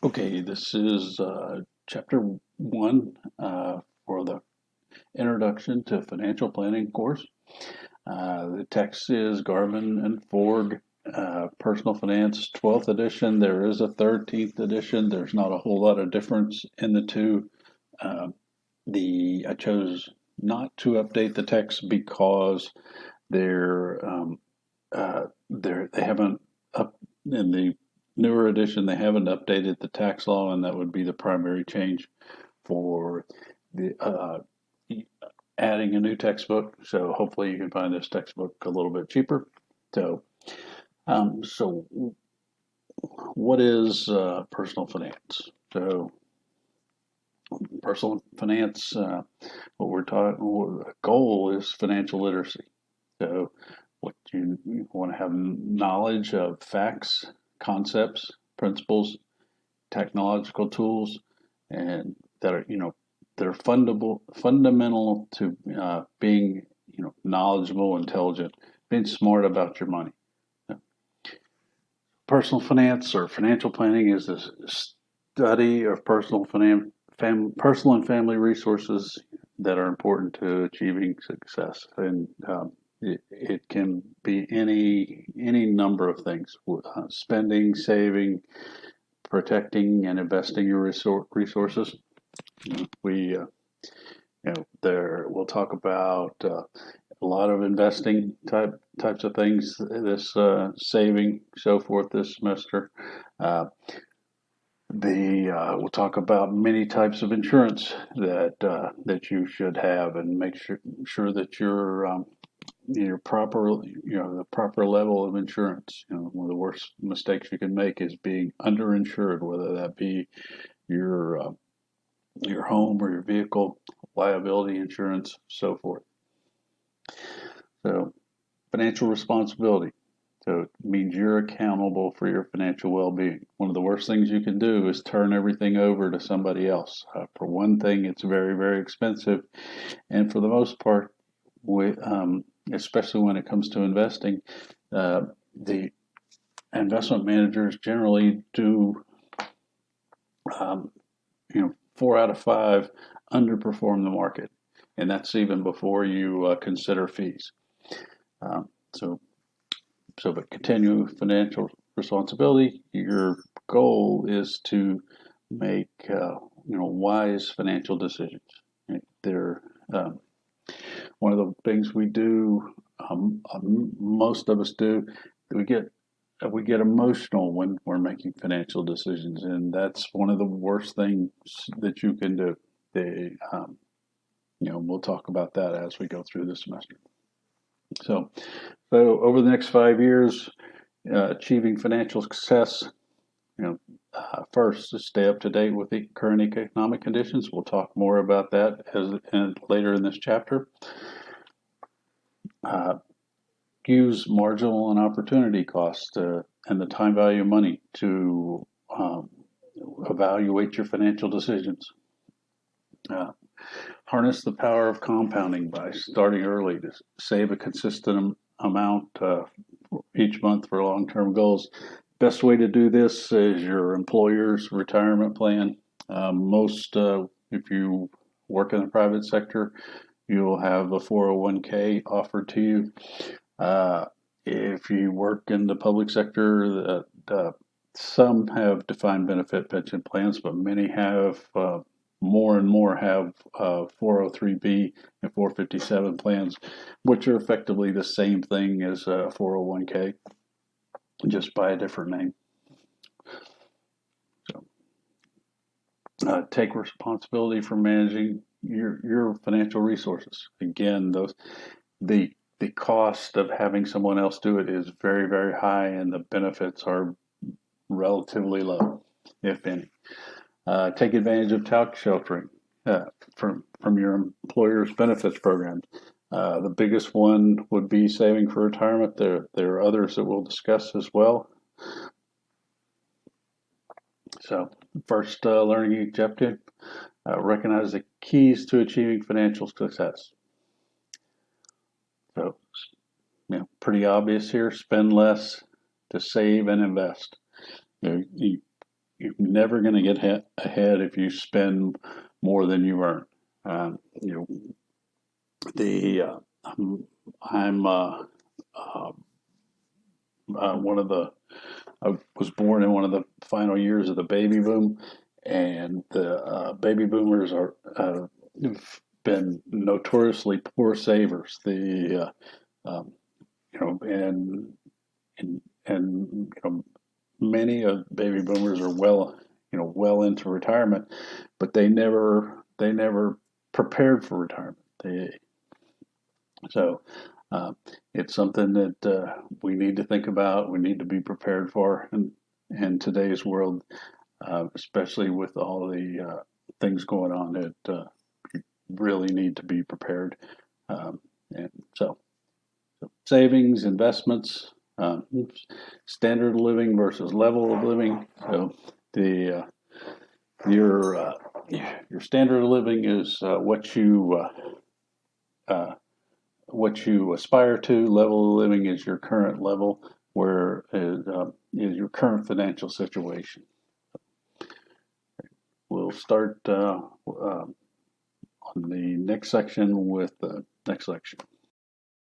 Okay, this is chapter one for the Introduction to Financial Planning course. The text is Garvin and Ford, Personal Finance, 12th edition. There is a 13th edition. There's not a whole lot of difference in the two. Uh, I chose not to update the text because they haven't up in the newer edition. They haven't updated the tax law, and that would be the primary change for the adding a new textbook. So hopefully you can find this textbook a little bit cheaper. So, so what is personal finance? So personal finance, what we're talking, the goal is financial literacy. So what you want to have knowledge of facts, concepts, principles, technological tools, and that are that are fundamental to being knowledgeable, intelligent, being smart about your money. Personal finance or financial planning is the study of personal and family resources that are important to achieving success, and it can be any number of things: spending, saving, protecting, and investing your resources. We there we'll talk about a lot of investing types of things, this saving, so forth this semester. Uh, the We'll talk about many types of insurance that you should have, and make sure that you're proper, the proper level of insurance. One of the worst mistakes you can make is being underinsured, whether that be your your home or your vehicle, liability insurance, so forth. So, financial responsibility. So, it means you're accountable for your financial well being. One of the worst things you can do is turn everything over to somebody else. For one thing, it's very, very expensive. And for the most part, especially when it comes to investing, the investment managers generally do, um, 4 out of 5 underperform the market. And that's even before you consider fees. Um, so, but continue financial responsibility. Your goal is to make wise financial decisions. They're one of the things we do. Most of us do. We get we get emotional when we're making financial decisions, and that's one of the worst things that you can do. We'll talk about that as we go through the semester. So, over the next 5 years, achieving financial success, first, to stay up to date with the current economic conditions. We'll talk more about that later in this chapter. Uh, Use marginal and opportunity cost and the time value of money to evaluate your financial decisions. Uh, Harness the power of compounding by starting early to save a consistent amount each month for long-term goals. Best way to do this is your employer's retirement plan. If you work in the private sector, you'll have a 401k offered to you. If you work in the public sector, some have defined benefit pension plans, but many have more and more have 403b and 457 plans, which are effectively the same thing as a 401k, just by a different name. So, take responsibility for managing your financial resources. Again, the the cost of having someone else do it is very, very high, and the benefits are relatively low, if any. Take advantage of tax sheltering from your employer's benefits programs. The biggest one would be saving for retirement. There are others that we'll discuss as well. So, first, learning objective: recognize the keys to achieving financial success. So, pretty obvious here: spend less to save and invest. You, you never going to get ahead if you spend more than you earn. You know, the I'm uh, one of the I was born in one of the final years of the baby boom, and the baby boomers are have been notoriously poor savers. The you know, and you know, many of baby boomers are well into retirement, but they never prepared for retirement. So uh, it's something that we need to think about. We need to be prepared for in today's world, especially with all the things going on. That really need to be prepared. And so savings, investments, standard of living versus level of living. So the your your standard of living is what you aspire to. Level of living is your current level, where is your current financial situation. We'll start on the next section with the next section.